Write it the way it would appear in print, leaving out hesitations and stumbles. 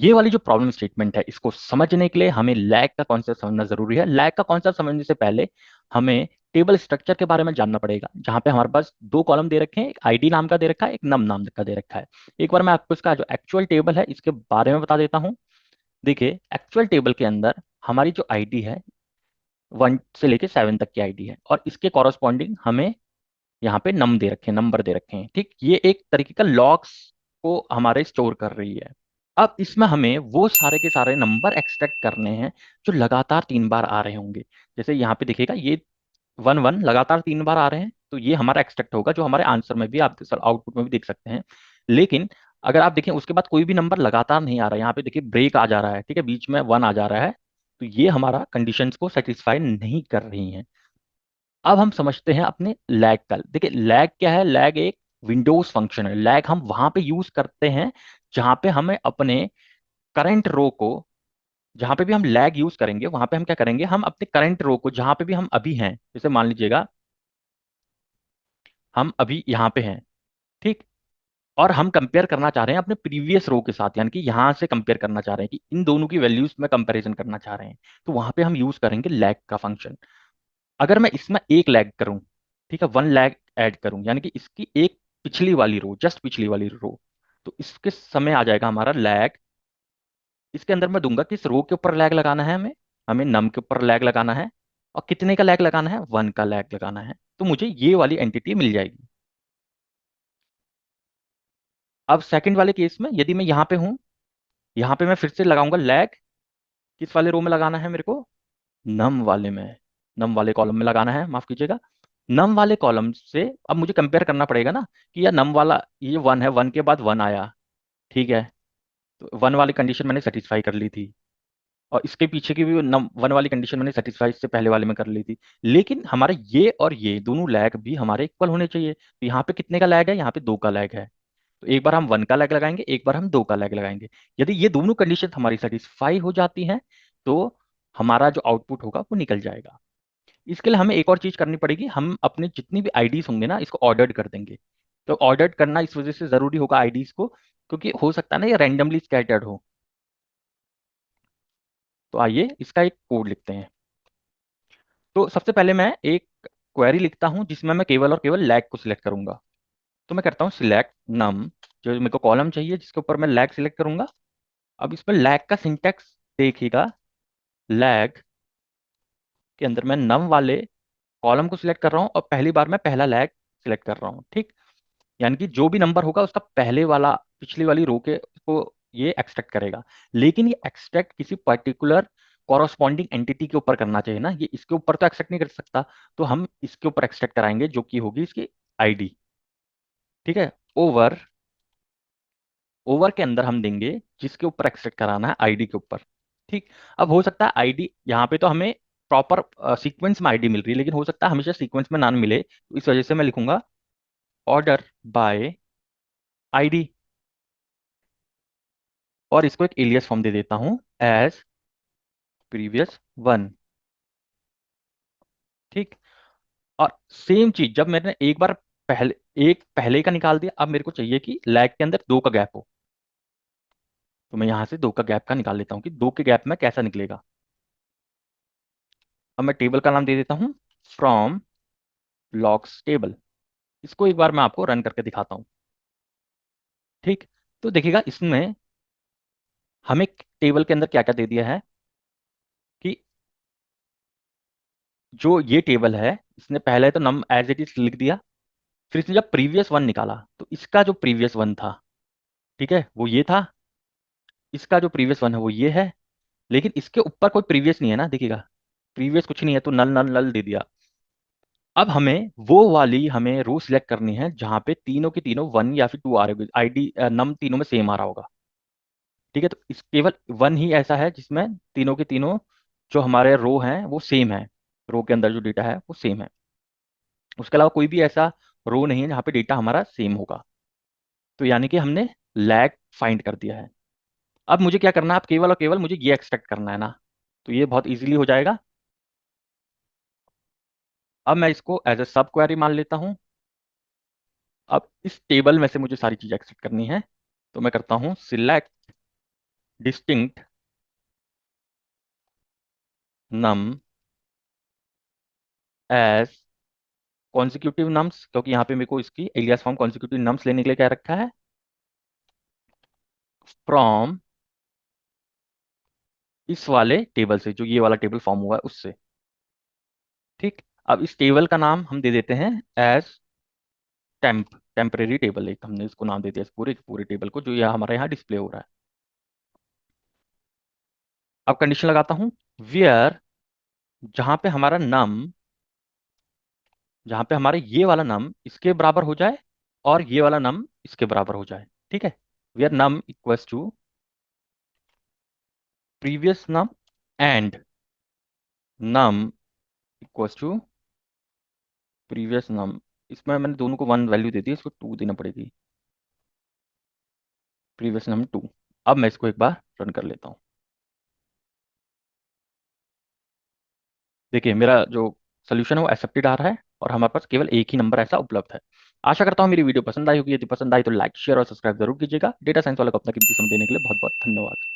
ये वाली जो प्रॉब्लम स्टेटमेंट है, इसको समझने के लिए हमें लैग का कॉन्सेप्ट समझना जरूरी है। लैग का कॉन्सेप्ट समझने से पहले हमें टेबल स्ट्रक्चर के बारे में जानना पड़ेगा, जहां पे हमारे पास दो कॉलम दे रखे हैं, एक आईडी नाम का दे रखा है, एक नम नाम का दे रखा है। एक बार मैं आपको इसका जो एक्चुअल टेबल है इसके बारे में बता देता हूँ। देखिए, एक्चुअल टेबल के अंदर हमारी जो आईडी है 1 से लेके 7 तक की आईडी है, और इसके कॉरस्पॉन्डिंग हमें यहाँ पे नम दे रखे हैं, नंबर दे रखे हैं। ठीक, ये एक तरीके का लॉग्स को हमारे स्टोर कर रही है। अब इसमें हमें वो सारे के सारे नंबर एक्सट्रैक्ट करने हैं जो लगातार 3 बार आ रहे होंगे। जैसे यहाँ पे देखिएगा, ये 1 1 लगातार 3 बार आ रहे हैं, तो ये हमारा एक्सट्रैक्ट होगा, जो हमारे आंसर में भी आप आउटपुट में भी देख सकते हैं। लेकिन अगर आप देखें उसके बाद कोई भी नंबर लगातार नहीं आ रहा है, यहाँ पे देखिए ब्रेक आ जा रहा है, ठीक है, बीच में 1 आ जा रहा है, तो ये हमारा कंडीशंस को सेटिस्फाई नहीं कर रही हैं। अब हम समझते हैं अपने लैग का। देखिए, लैग क्या है? लैग एक विंडोज फंक्शन है। लैग हम वहां पे यूज करते हैं जहां पे हमें अपने करंट रो को, जहां पे भी हम लैग यूज करेंगे वहां पे हम क्या करेंगे, हम अपने करंट रो को जहां पे भी हम अभी हैं, जैसे मान लीजिएगा हम अभी यहाँ पे हैं, ठीक, और हम कंपेयर करना चाह रहे हैं अपने प्रीवियस रो के साथ, यानी कि यहां से कंपेयर करना चाह रहे हैं कि इन दोनों की वैल्यूज में कंपैरिजन करना चाह रहे हैं, तो वहां पे हम यूज करेंगे लैग का फंक्शन। अगर मैं इसमें एक लैग करूं, ठीक है, 1 लैग ऐड करूं, यानी कि इसकी एक पिछली वाली रो, जस्ट पिछली वाली रो, तो इसके समय आ जाएगा हमारा लैग। इसके अंदर मैं दूंगा किस रो के ऊपर लैग लगाना है, हमें हमें नम के ऊपर लैग लगाना है, और कितने का लैग लगाना है, 1 का लैग लगाना है, तो मुझे ये वाली एंटिटी मिल जाएगी। अब सेकंड वाले केस में यदि मैं यहाँ पे हूँ, यहाँ पे मैं फिर से लगाऊंगा लैग, किस वाले रो में लगाना है मेरे को, नम वाले में, नम वाले कॉलम में लगाना है, माफ कीजिएगा। नम वाले कॉलम से अब मुझे कंपेयर करना पड़ेगा ना, कि यार नम वाला ये 1 है, 1 के बाद 1 आया, ठीक है, तो 1 वाली कंडीशन मैंने सेटिस्फाई कर ली थी, और इसके पीछे की भी नम 1 वाली कंडीशन मैंने सेटिस्फाई इससे पहले वाले में कर ली थी। लेकिन हमारे ये और ये दोनों लैग भी हमारे इक्वल होने चाहिए, तो यहाँ पे कितने का लैग है, यहाँ पे 2 का लैग है, तो एक बार हम 1 का लैग लगाएंगे, एक बार हम 2 का लैग लगाएंगे। यदि ये दोनों कंडीशन हमारी सेटिस्फाई हो जाती हैं, तो हमारा जो आउटपुट होगा वो निकल जाएगा। इसके लिए हमें एक और चीज करनी पड़ेगी, हम अपने जितनी भी आईडीज होंगे ना, इसको ऑर्डर्ड कर देंगे। तो ऑर्डर्ड करना इस वजह से जरूरी होगा आईडीज को, क्योंकि हो सकता है ना ये रैंडमली स्कैटर्ड हो। तो आइए इसका एक कोड लिखते हैं। तो सबसे पहले मैं एक क्वेरी लिखता हूं जिसमें मैं केवल और केवल लैग को सिलेक्ट करूंगा। तो मैं करता हूं सिलेक्ट नम, जो मेरे को कॉलम चाहिए जिसके ऊपर मैं लैग सिलेक्ट करूंगा। अब इसमें लैग का सिंटैक्स देखिएगा, लैग के अंदर मैं नम वाले कॉलम को सिलेक्ट कर रहा हूँ, और पहली बार मैं पहला लैग सिलेक्ट कर रहा हूँ, ठीक, यानी कि जो भी नंबर होगा उसका पहले वाला पिछली वाली रो के को ये एक्सट्रैक्ट करेगा। लेकिन ये एक्सट्रैक्ट किसी पर्टिकुलर कॉरस्पॉन्डिंग एंटिटी के ऊपर करना चाहिए ना, ये इसके ऊपर तो एक्सट्रैक्ट नहीं कर सकता, तो हम इसके ऊपर एक्सट्रैक्ट कराएंगे जो कि होगी इसकी आईडी, ठीक है। ओवर, ओवर के अंदर हम देंगे जिसके ऊपर एक्सट्रैक्ट कराना है, आईडी के ऊपर, ठीक। अब हो सकता है आईडी यहाँ पे तो हमें प्रॉपर सीक्वेंस में आईडी मिल रही है, लेकिन हो सकता है हमेशा सीक्वेंस में ना मिले, तो इस वजह से मैं लिखूंगा ऑर्डर बाय आईडी, और इसको एक एलियस फॉर्म दे देता हूं एज प्रीवियस 1, ठीक। और सेम चीज जब मैंने एक बार पहले एक पहले का निकाल दिया, अब मेरे को चाहिए कि लैग के अंदर 2 का गैप हो, तो मैं यहां से 2 का गैप का निकाल लेता हूं कि 2 के गैप में कैसा निकलेगा। अब मैं टेबल का नाम दे देता हूं फ्रॉम लॉग्स टेबल। इसको एक बार मैं आपको रन करके दिखाता हूं, ठीक। तो देखिएगा इसमें हमें टेबल के अंदर क्या क्या दे दिया है, कि जो ये टेबल है इसने पहले तो नम एज इट इज लिख दिया, फिर इसने जब प्रीवियस 1 निकाला तो इसका जो प्रीवियस 1 था, ठीक है, वो ये था, इसका जो प्रीवियस 1 है वो ये है, लेकिन इसके ऊपर कोई प्रीवियस नहीं है ना, देखिएगा प्रीवियस कुछ नहीं है, तो नल नल नल दे दिया। अब हमें वो वाली हमें रो सिलेक्ट करनी है जहां पे तीनों के तीनों 1 या फिर 2 आ रहे होंगे, आईडी नम तीनों में सेम आ रहा होगा, ठीक है। तो इस केवल 1 ही ऐसा है जिसमें तीनों के तीनों जो हमारे रो हैं वो सेम है, रो के अंदर जो डेटा है वो सेम है। उसके अलावा कोई भी ऐसा रो नहीं है जहाँ पे डेटा हमारा सेम होगा, तो यानी कि हमने लैग फाइंड कर दिया है। अब मुझे क्या करना है, अब केवल और केवल मुझे ये एक्सट्रैक्ट करना है ना, तो ये बहुत इजीली हो जाएगा। अब मैं इसको एज ए सब क्वेरी मान लेता हूँ। अब इस टेबल में से मुझे सारी चीज़ एक्सट्रैक्ट करनी है, तो मैं करता हूँ सिलेक्ट डिस्टिंक्ट नम एज कॉन्जिक्यूटिव नम्स, क्योंकि यहाँ पे मेरे को इसकी एलियास फॉर्म कॉन्जिक्यूटिव नम्स लेने के लिए क्या रखा है, फ्रॉम इस वाले टेबल से, जो ये वाला टेबल फॉर्म हुआ है उससे। ठीक, अब इस टेबल का नाम हम दे देते हैं एज टेम्परेरी टेबल, एक हमने इसको नाम दे दिया इस पूरे पूरे टेबल को, जो यह हमारे यहाँ डिस्प्ले हो रहा है। अब कंडीशन लगाता हूं, वेयर, जहां पे हमारा नम, जहां पे हमारे ये वाला नम इसके बराबर हो जाए और ये वाला नम इसके बराबर हो जाए। ठीक है, where num equals to previous num and num equals to previous num. इसमें मैंने दोनों को वन वैल्यू दे दी, इसको टू देना पड़ेगी, प्रीवियस नम टू। अब मैं इसको एक बार रन कर लेता हूँ। देखिए मेरा जो सोल्यूशन है वो एक्सेप्टेड आ रहा है और हमारे पास केवल एक ही नंबर ऐसा उपलब्ध है। आशा करता हूँ मेरी वीडियो पसंद आई होगी। यदि पसंद आई तो लाइक शेयर और सब्सक्राइब जरूर कीजिएगा। डेटा साइंस वाले को अपना कीमती समय देने के लिए बहुत बहुत धन्यवाद।